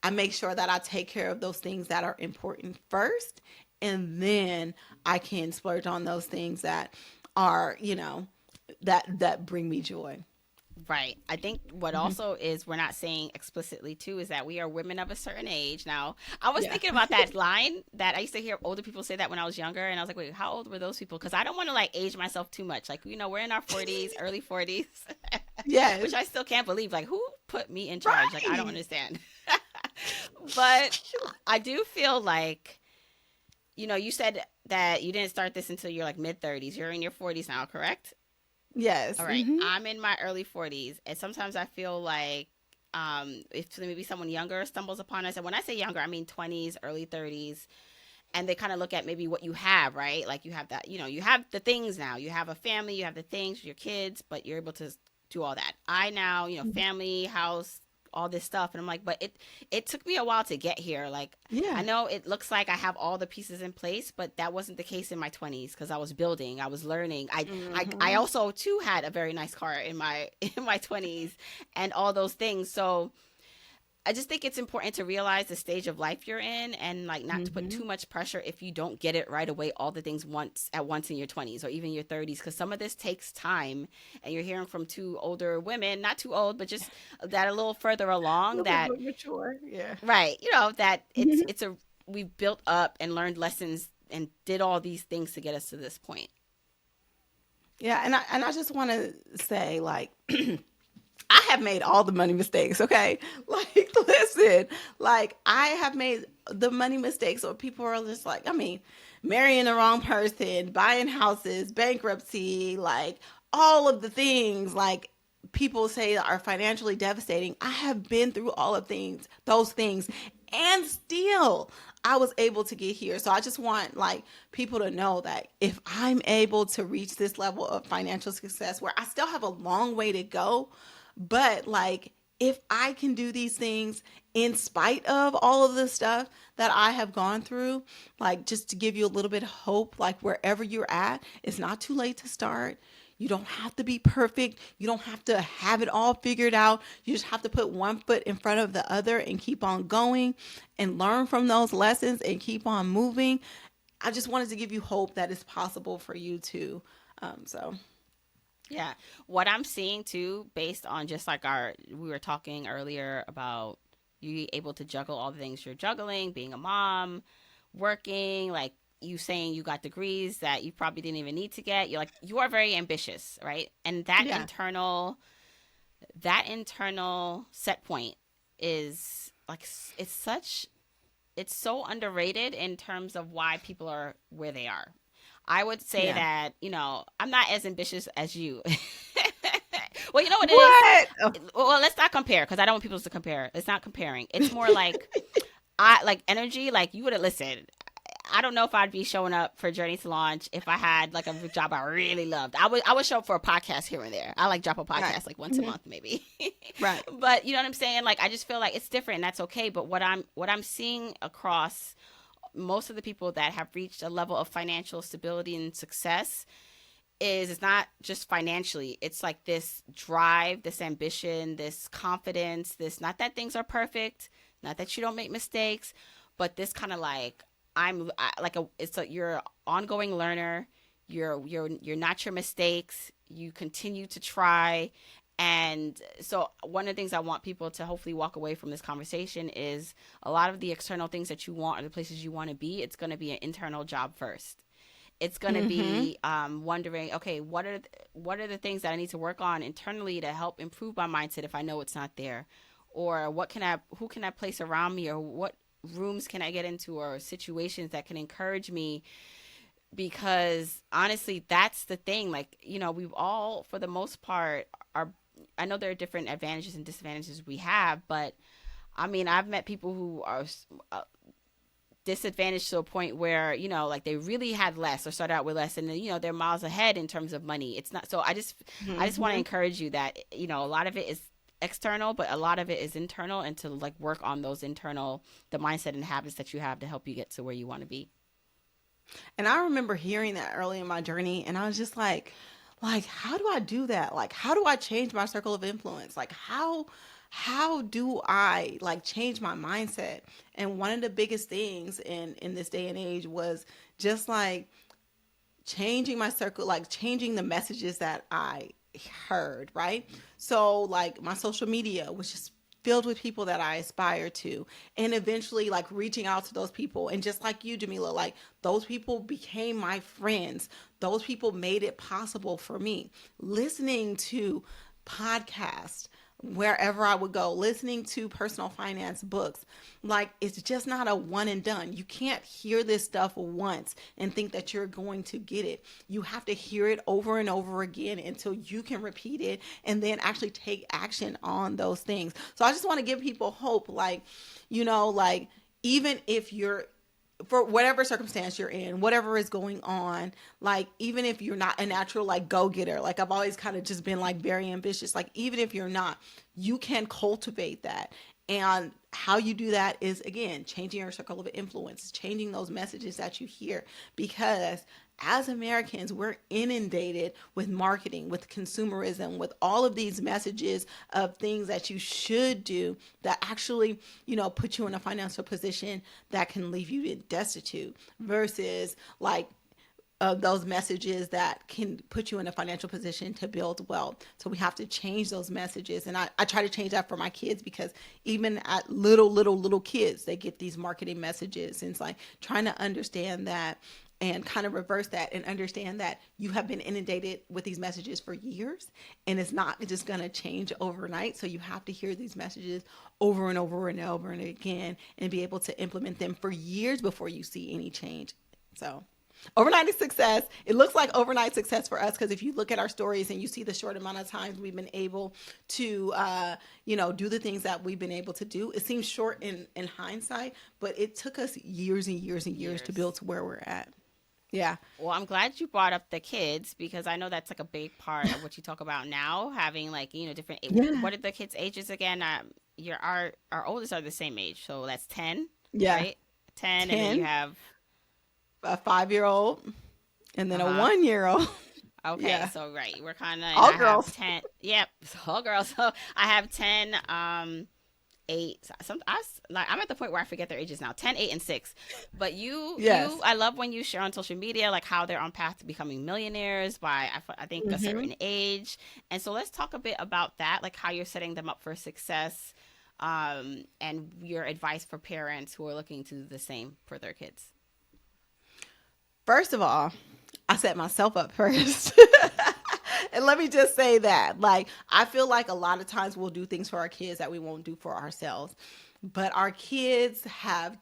Speaker 1: I make sure that I take care of those things that are important first, and then I can splurge on those things that are, that bring me joy.
Speaker 2: Right. I think what also is we're not saying explicitly too is that we are women of a certain age. Now, I was
Speaker 1: Yeah.
Speaker 2: thinking about that line that I used to hear older people say that when I was younger, and I was like, wait, how old were those people? Because I don't want to like age myself too much. Like, we're in our 40s, early 40s,
Speaker 1: Yes.
Speaker 2: which I still can't believe. Like, who put me in charge? Like, I don't
Speaker 1: Right.
Speaker 2: understand. But I do feel like, you said that you didn't start this until you're like mid 30s. You're in your 40s now, correct?
Speaker 1: Yes.
Speaker 2: All right. I'm in my early 40s, and sometimes I feel like if maybe someone younger stumbles upon us, and when I say younger, I mean 20s, early 30s, and they kind of look at maybe what you have, right? Like you have that, you have the things now. You have a family, you have the things, your kids, but you're able to do all that. I now, family, house, all this stuff, and I'm like, but it took me a while to get here. Like, I
Speaker 1: Yeah.
Speaker 2: know it looks like I have all the pieces in place, but that wasn't the case in my 20s because I was building, I was learning. I
Speaker 1: Hmm.
Speaker 2: also too had a very nice car in my in my 20s and all those things. So I just think it's important to realize the stage of life you're in, and like not to put
Speaker 1: Hmm.
Speaker 2: too much pressure if you don't get it right away, all the things once at once in your 20s or even your 30s, because some of this takes time. And you're hearing from two older women, not too old, but just that a little further
Speaker 1: A
Speaker 2: along,
Speaker 1: little bit
Speaker 2: that
Speaker 1: more mature. Yeah.
Speaker 2: right, that
Speaker 1: Mhm.
Speaker 2: it's a we've built up and learned lessons and did all these things to get us to this point.
Speaker 1: Yeah, and I just want to say, like, I have made all the money mistakes, okay? Like, listen, like, I have made the money mistakes where people are just like, I mean, marrying the wrong person, buying houses, bankruptcy, like, all of the things, like, people say are financially devastating. I have been through all of those things, and still I was able to get here. So I just want like people to know that if I'm able to reach this level of financial success, where I still have a long way to go, but like if I can do these things in spite of all of the stuff that I have gone through, like just to give you a little bit of hope, like wherever you're at, it's not too late to start. You don't have to be perfect. You don't have to have it all figured out. You just have to put one foot in front of the other and keep on going and learn from those lessons and keep on moving. I just wanted to give you hope that it's possible for you too. So,
Speaker 2: Yeah. What I'm seeing too, based on just like we were talking earlier about you able to juggle all the things you're juggling, being a mom, working, like you saying you got degrees that you probably didn't even need to get. You are very ambitious, right? And
Speaker 1: yeah,
Speaker 2: that internal set point is like it's so underrated in terms of why people are where they are. I would say
Speaker 1: yeah.
Speaker 2: that, I'm not as ambitious as you. Well, you know what it is?
Speaker 1: What? Oh,
Speaker 2: Well, let's not compare because I don't want people to compare. It's not comparing. It's more like I like energy. Like you would have listened. I don't know if I'd be showing up for Journey to Launch if I had like a job I really loved. I would show up for a podcast here and there. I like drop a
Speaker 1: right.
Speaker 2: podcast like once a
Speaker 1: Hmm.
Speaker 2: month maybe.
Speaker 1: Right.
Speaker 2: But you know what I'm saying? Like I just feel like it's different and that's okay. But what I'm seeing across most of the people that have reached a level of financial stability and success is it's not just financially. It's like this drive, this ambition, this confidence, this not that things are perfect, not that you don't make mistakes, but this kind of like like a it's a you're an ongoing learner. You're not your mistakes. You continue to try. And so one of the things I want people to hopefully walk away from this conversation is a lot of the external things that you want or the places you want to be, it's going to be an internal job first. It's going to
Speaker 1: Hmm.
Speaker 2: be wondering, okay, what are the things that I need to work on internally to help improve my mindset if I know it's not there, or who can I place around me, or what rooms can I get into, or situations that can encourage me, because honestly, that's the thing. Like we've all, for the most part, are. I know there are different advantages and disadvantages we have, but I mean, I've met people who are uh, disadvantaged to a point where like they really had less or started out with less, and then they're miles ahead in terms of money. It's not so. I just want to
Speaker 1: Hmm.
Speaker 2: encourage you that a lot of it is external, but a lot of it is internal, and to like work on those internal the mindset and habits that you have to help you get to where you want to be.
Speaker 1: And I remember hearing that early in my journey, and I was just like, how do I do that? Like, how do I change my circle of influence? Like, how do I like change my mindset? And one of the biggest things in this day and age was just like changing my circle, like changing the messages that I heard, right? So, like, my social media was just filled with people that I aspire to, and eventually, like, reaching out to those people. And just like you, Jamila, like, those people became my friends. Those people made it possible for me. Listening to podcasts, wherever I would go, listening to personal finance books. Like, it's just not a one and done. You can't hear this stuff once and think that you're going to get it. You have to hear it over and over again until you can repeat it and then actually take action on those things. So I just want to give people hope, like, like, even if you're for whatever circumstance you're in, whatever is going on, like, even if you're not a natural like go getter, like, I've always kind of just been like very ambitious, like, even if you're not, you can cultivate that. And how you do that is, again, changing your circle of influence, changing those messages that you hear. Because as Americans, we're inundated with marketing, with consumerism, with all of these messages of things that you should do that actually, put you in a financial position that can leave you destitute, versus like of those messages that can put you in a financial position to build wealth. So we have to change those messages. And I try to change that for my kids, because even at little kids, they get these marketing messages. And it's like trying to understand that and kind of reverse that and understand that you have been inundated with these messages for years, and it's not just going to change overnight. So you have to hear these messages over and over and over and again and be able to implement them for years before you see any change. So overnight is success. It looks like overnight success for us, because if you look at our stories and you see the short amount of times we've been able to, do the things that we've been able to do, it seems short in hindsight, but it took us years and years and years to
Speaker 2: Years.
Speaker 1: build to where we're at. Yeah.
Speaker 2: Well, I'm glad you brought up the kids because I know that's like a big part of what you talk about now, having like different.
Speaker 1: Yeah.
Speaker 2: What are the kids' ages again? Your our oldest are the same age, so that's 10,
Speaker 1: Yeah.
Speaker 2: right? 10, and then you
Speaker 1: 10,
Speaker 2: have
Speaker 1: a 5 year old, and then a
Speaker 2: uh-huh.
Speaker 1: one-year old.
Speaker 2: Okay,
Speaker 1: Yeah.
Speaker 2: so right, we're kind of, and
Speaker 1: All
Speaker 2: I have
Speaker 1: girls.
Speaker 2: 10. Yep, all girls. So I have 10, 8. Like I'm at the point where I forget their ages now. 10, 8, and 6. But
Speaker 1: Yes.
Speaker 2: I love when you share on social media like how they're on path to becoming millionaires by I think a
Speaker 1: Hmm.
Speaker 2: certain age. And so let's talk a bit about that, like how you're setting them up for success, and your advice for parents who are looking to do the same for their kids.
Speaker 1: First of all, I set myself up first. And let me just say that, like, I feel like a lot of times we'll do things for our kids that we won't do for ourselves. But our kids have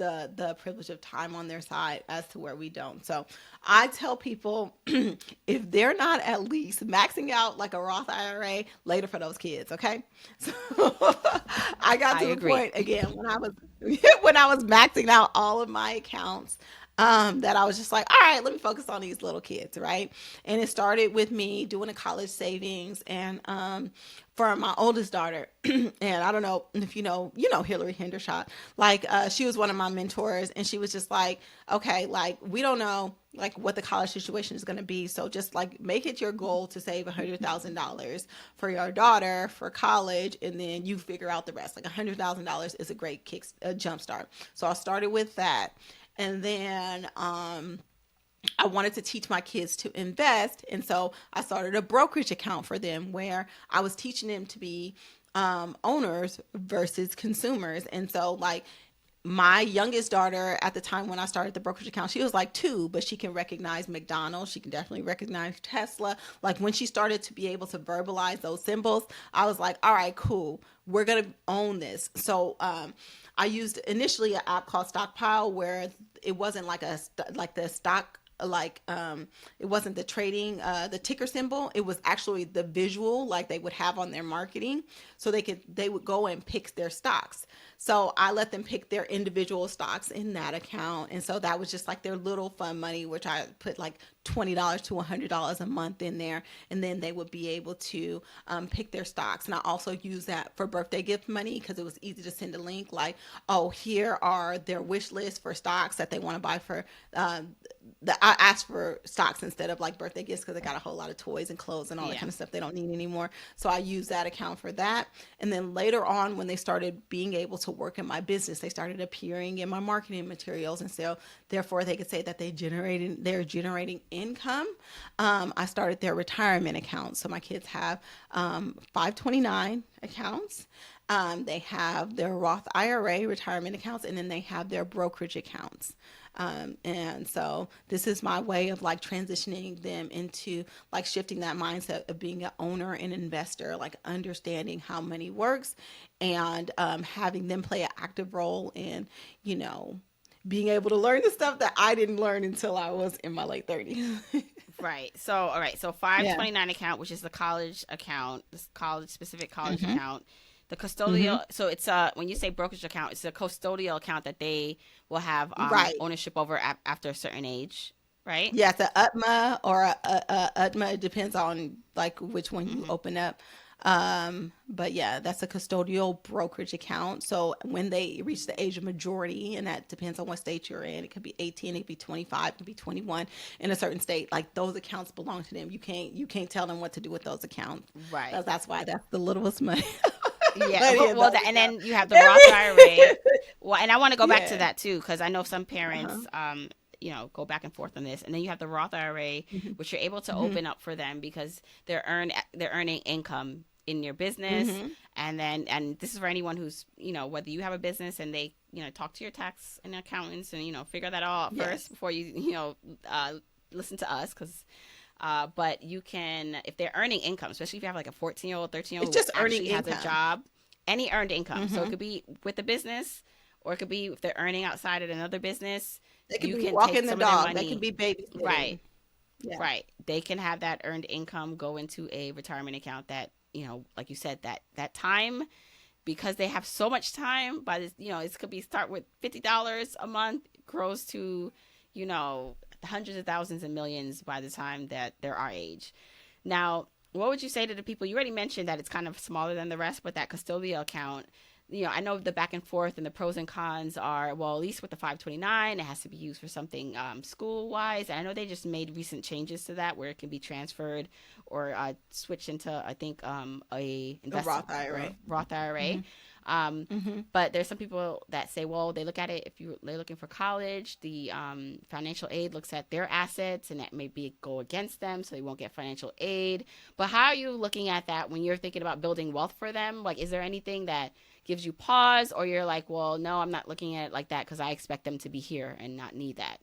Speaker 1: the privilege of time on their side as to where we don't. So I tell people if they're not at least maxing out like a Roth IRA, later for those kids, okay? So I got
Speaker 2: I
Speaker 1: to the
Speaker 2: agree.
Speaker 1: point again when I was when I was maxing out all of my accounts, that I was just like, all right, let me focus on these little kids, right? And it started with me doing a college savings and for my oldest daughter. And I don't know if you know Hillary Hendershot. Like she was one of my mentors, and she was just like, okay, like we don't know like what the college situation is going to be, so just like make it your goal to save $100,000 for your daughter for college, and then you figure out the rest. Like $100,000 is a great jump start. So I started with that, and then I wanted to teach my kids to invest. And so I started a brokerage account for them where I was teaching them to be owners versus consumers. And so, like, my youngest daughter at the time when I started the brokerage account, she was like 2, but she can recognize McDonald's. She can definitely recognize Tesla. Like when she started to be able to verbalize those symbols, I was like, all right, cool. We're going to own this. So I used initially an app called Stockpile where it wasn't like like the stock like it wasn't the trading the ticker symbol. It was actually the visual like they would have on their marketing, so they would go and pick their stocks. So I let them pick their individual stocks in that account, and so that was just like their little fun money, which I put like $20 to $100 a month in there, and then they would be able to pick their stocks. And I also use that for birthday gift money because it was easy to send a link like, oh, here are their wish list for stocks that they want to buy for I asked for stocks instead of like birthday gifts because I got a whole lot of toys and clothes and all that
Speaker 2: Yeah.
Speaker 1: kind of stuff they don't need anymore. So I use that account for that. And then later on, when they started being able to work in my business, they started appearing in my marketing materials, and so therefore they could say that they're generating income. I started their retirement accounts. So my kids have 529 accounts. They have their Roth IRA retirement accounts, and then they have their brokerage accounts. And so this is my way of like transitioning them into like shifting that mindset of being an owner and investor, like understanding how money works, and having them play an active role in, you know, being able to learn the stuff that I didn't learn until I was in my late 30s.
Speaker 2: Right. So, all right. So,
Speaker 1: Yeah.
Speaker 2: 529 account, which is the college account, this college specific college
Speaker 1: Mm-hmm.
Speaker 2: account. The
Speaker 1: Mm-hmm.
Speaker 2: custodial, so it's when you say brokerage account, it's a custodial account that they will have
Speaker 1: Right.
Speaker 2: ownership over after a certain age, right?
Speaker 1: Yeah, it's a UTMA or a UTMA. It depends on like which one you
Speaker 2: Mm-hmm.
Speaker 1: open up. But yeah, that's a custodial brokerage account. So when they reach the age of majority, and that depends on what state you're in, it could be 18, it could be 25, it could be 21 in a certain state. Like those accounts belong to them. You can't tell them what to do with those accounts.
Speaker 2: Right.
Speaker 1: That's why that's the littlest money,
Speaker 2: Yeah.
Speaker 1: money in
Speaker 2: Well,
Speaker 1: those
Speaker 2: and
Speaker 1: accounts.
Speaker 2: then you have the Roth IRA. Well, and I want to go back to
Speaker 1: Yeah.
Speaker 2: that too, because I know some
Speaker 1: Uh-huh.
Speaker 2: parents, go back and forth on this. And then you have the Roth IRA,
Speaker 1: Hmm.
Speaker 2: which you're able to
Speaker 1: Hmm.
Speaker 2: open up for them because they're earning income in your business.
Speaker 1: Hmm.
Speaker 2: And this is for anyone who's, whether you have a business and they, talk to your tax and accountants and, figure that all out first
Speaker 1: Yes.
Speaker 2: before you, listen to us, because but you can, if they're earning income, especially if you have like a 14-year-old, 13-year-old
Speaker 1: It's
Speaker 2: who
Speaker 1: just earning
Speaker 2: actually has a
Speaker 1: income.
Speaker 2: job, any earned income. So it
Speaker 1: Hmm.
Speaker 2: could be with the business, or it could be if they're earning outside at another business,
Speaker 1: They could
Speaker 2: you
Speaker 1: be
Speaker 2: can take
Speaker 1: walking the
Speaker 2: some of their
Speaker 1: dog. They can
Speaker 2: money.
Speaker 1: be babysitting.
Speaker 2: Right,
Speaker 1: Yeah.
Speaker 2: right. They can have that earned income go into a retirement account that, like you said, that time, because they have so much time. By this, it could be start with $50 a month, grows to, you know, hundreds of thousands and millions by the time that they're our age. Now, what would you say to the people? You already mentioned that it's kind of smaller than the rest, but that custodial account, I know the back and forth and the pros and cons are, well, at least with the 529, it has to be used for something school wise. And I know they just made recent changes to that where it can be transferred or switched into, I think, a
Speaker 1: A
Speaker 2: invested
Speaker 1: Roth
Speaker 2: or
Speaker 1: IRA.
Speaker 2: Roth IRA.
Speaker 1: Hmm.
Speaker 2: Um,
Speaker 1: Hmm.
Speaker 2: but there's some people that say, well, they look at it if they're looking for college, the financial aid looks at their assets and that may be go against them, so they won't get financial aid. But how are you looking at that when you're thinking about building wealth for them? Like, is there anything that gives you pause, or you're like, well, no, I'm not looking at it like that because I expect them to be here and not need that?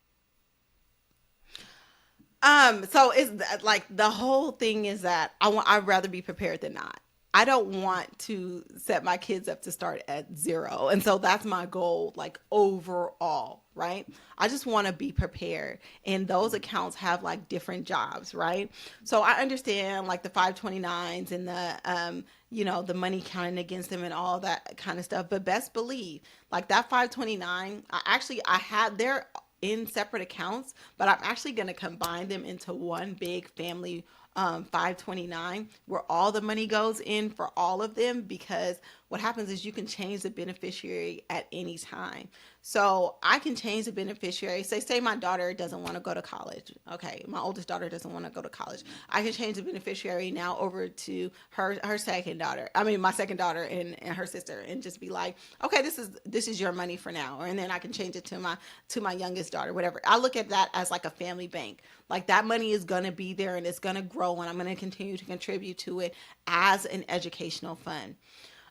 Speaker 1: So it's like the whole thing is that I'd rather be prepared than not. I don't want to set my kids up to start at zero. And so that's my goal, like overall, right? I just want to be prepared. And those accounts have like different jobs, right? So I understand like the 529s and the money counting against them and all that kind of stuff. But best believe, like that 529, I had their in separate accounts, but I'm actually going to combine them into one big family 529 where all the money goes in for all of them, because what happens is you can change the beneficiary at any time. So I can change the beneficiary. Say my daughter doesn't want to go to college. Okay, my oldest daughter doesn't want to go to college. I can change the beneficiary now over to her second daughter. I mean, my second daughter and her sister, and just be like, okay, this is your money for now. And then I can change it to my youngest daughter, whatever. I look at that as like a family bank. Like that money is gonna be there and it's gonna grow, and I'm gonna continue to contribute to it as an educational fund.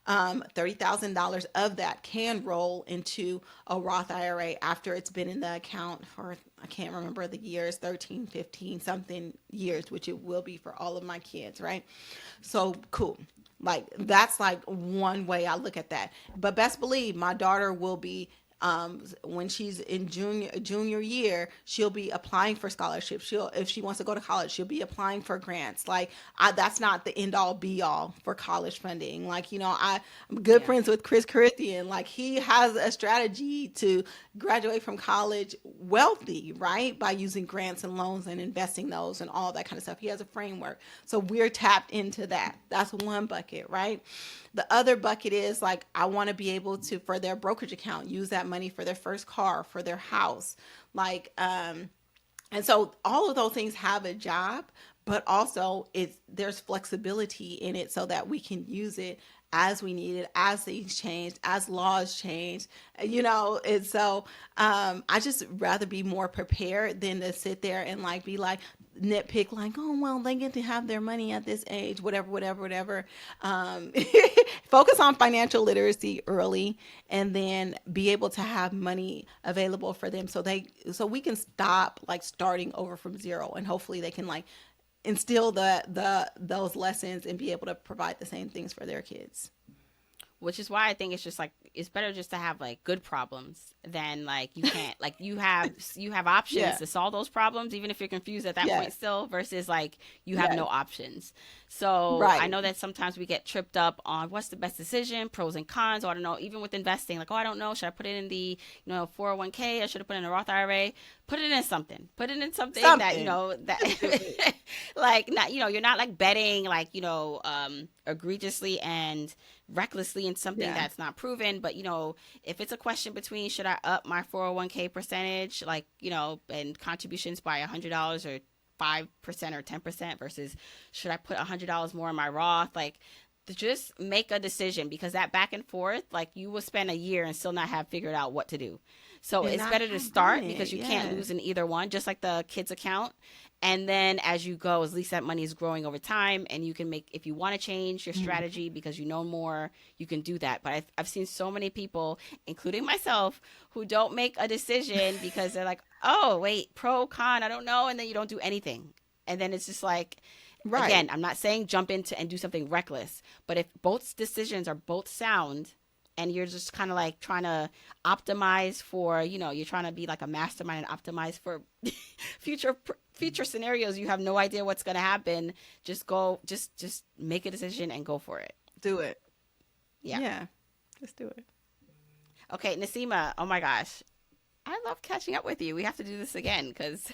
Speaker 1: $30,000 of that can roll into a Roth IRA after it's been in the account for, I can't remember the years, 13, 15, something years, which it will be for all of my kids, right? So cool. Like that's like one way I look at that. But best believe my daughter will be, when she's in junior year, she'll be applying for scholarships. If she wants to go to college, she'll be applying for grants. Like that's not the end all be all for college funding. Like, I'm good
Speaker 2: Yeah.
Speaker 1: friends with Chris Corinthian. Like he has a strategy to graduate from college wealthy, right? By using grants and loans and investing those and all that kind of stuff. He has a framework. So we're tapped into that. That's one bucket, right? The other bucket is like, I want to be able to, for their brokerage account, use that money for their first car, for their house. Like, and so all of those things have a job, but also there's flexibility in it so that we can use it as we need it, as things change, as laws change, and so I just rather be more prepared than to sit there and like be like nitpick like, oh well, they get to have their money at this age, whatever. um, Focus on financial literacy early, and then be able to have money available for them so we can stop like starting over from zero, and hopefully they can like instill those lessons and be able to provide the same things for their kids.
Speaker 2: Which is why I think it's just like it's better just to have like good problems than like you can't like you have options
Speaker 1: Yeah.
Speaker 2: to solve those problems even if you're confused at that point
Speaker 1: Yes.
Speaker 2: still, versus like you have
Speaker 1: Yes.
Speaker 2: no options. So I
Speaker 1: Right.
Speaker 2: know that sometimes we get tripped up on what's the best decision, pros and cons, or I don't know, even with investing, like, oh, I don't know, should I put it in the 401k, or should I put it in a Roth IRA? Put it in something. Put it in something that
Speaker 1: Something.
Speaker 2: that
Speaker 1: Just do it.
Speaker 2: like not you're not like betting like egregiously and recklessly in something
Speaker 1: Yeah.
Speaker 2: that's not proven. But if it's a question between should I up my 401k percentage, like and contributions by $100 or 5% or 10%, versus should I put $100 more in my Roth, like to just make a decision, because that back and forth, like you will spend a year and still not have figured out what to do. So
Speaker 1: And
Speaker 2: it's
Speaker 1: I
Speaker 2: better to
Speaker 1: have done
Speaker 2: start
Speaker 1: it.
Speaker 2: because you can't
Speaker 1: Yes.
Speaker 2: lose in either one, just like the kids account. And then as you go, at least that money is growing over time, and you can make, if you want to change your
Speaker 1: Mhm.
Speaker 2: strategy because you know more, you can do that. But I've seen so many people, including myself, who don't make a decision because they're like, oh, wait, pro, con, I don't know. And then you don't do anything. And then it's just like, again,
Speaker 1: Right.
Speaker 2: I'm not saying jump into and do something reckless, but if both decisions are both sound, and you're just kind of like trying to optimize for, you're trying to be like a mastermind and optimize for future future scenarios, you have no idea what's going to happen. Just go, just make a decision and go for it.
Speaker 1: Do it.
Speaker 2: Yeah.
Speaker 1: Yeah. Just do it.
Speaker 2: Okay, Naseema, oh my gosh. I love catching up with you. We have to do this again because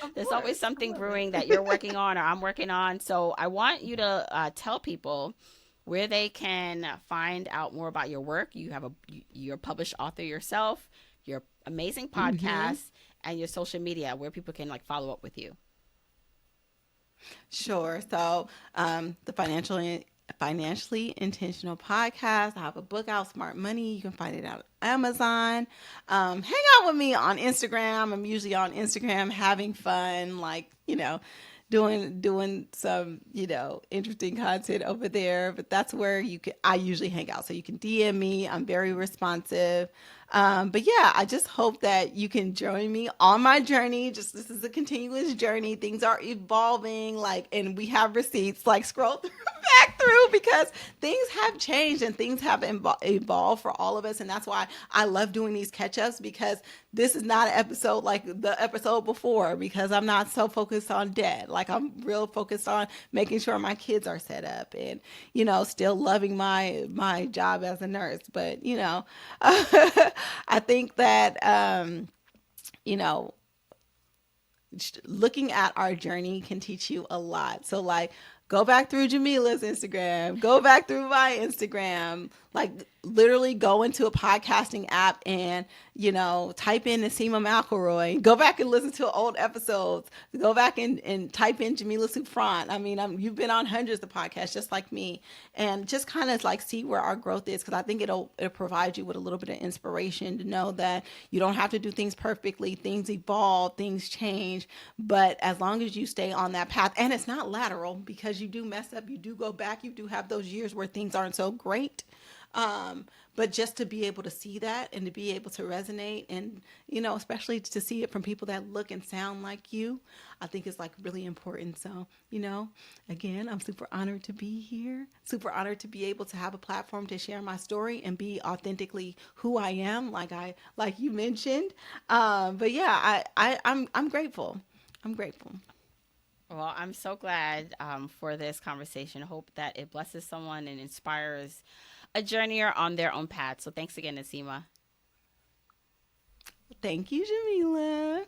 Speaker 1: Of
Speaker 2: there's always
Speaker 1: course. I
Speaker 2: something
Speaker 1: love
Speaker 2: brewing that
Speaker 1: it.
Speaker 2: you're working on or I'm working on. So I want you to tell people where they can find out more about your work. You're a published author yourself, your amazing
Speaker 1: Hmm.
Speaker 2: podcast, and your social media, where people can like follow up with you.
Speaker 1: Sure. So, the financially intentional podcast. I have a book out, Smart Money. You can find it on Amazon. Hang out with me on Instagram. I'm usually on Instagram having fun, like doing some interesting content over there. But that's where I usually hang out. So you can DM me. I'm very responsive. But yeah, I just hope that you can join me on my journey. Just this is a continuous journey. Things are evolving, like, and we have receipts. Like, scroll through back through because things have changed and things have evolved for all of us. And that's why I love doing these catch ups, because this is not an episode like the episode before, because I'm not so focused on debt. Like, I'm real focused on making sure my kids are set up and, still loving my job as a nurse. But, I think that, you know, looking at our journey can teach you a lot. So, like, go back through Jamila's Instagram, go back through my Instagram, like, literally go into a podcasting app and, type in Naseema McElroy, go back and listen to old episodes, go back and type in Jamila Souffrant. I mean, you've been on hundreds of podcasts just like me, and just kind of like see where our growth is, because I think it'll provide you with a little bit of inspiration to know that you don't have to do things perfectly. Things evolve, things change, but as long as you stay on that path, and it's not lateral, because you do mess up, you do go back, you do have those years where things aren't so great. But just to be able to see that and to be able to resonate, and, especially to see it from people that look and sound like you, I think is like really important. So, again, I'm super honored to be here, super honored to be able to have a platform to share my story and be authentically who I am, like you mentioned. But yeah, I'm grateful. I'm grateful.
Speaker 2: Well, I'm so glad for this conversation. Hope that it blesses someone and inspires a journeyer on their own path. So thanks again, Naseema.
Speaker 1: Thank you, Jamila.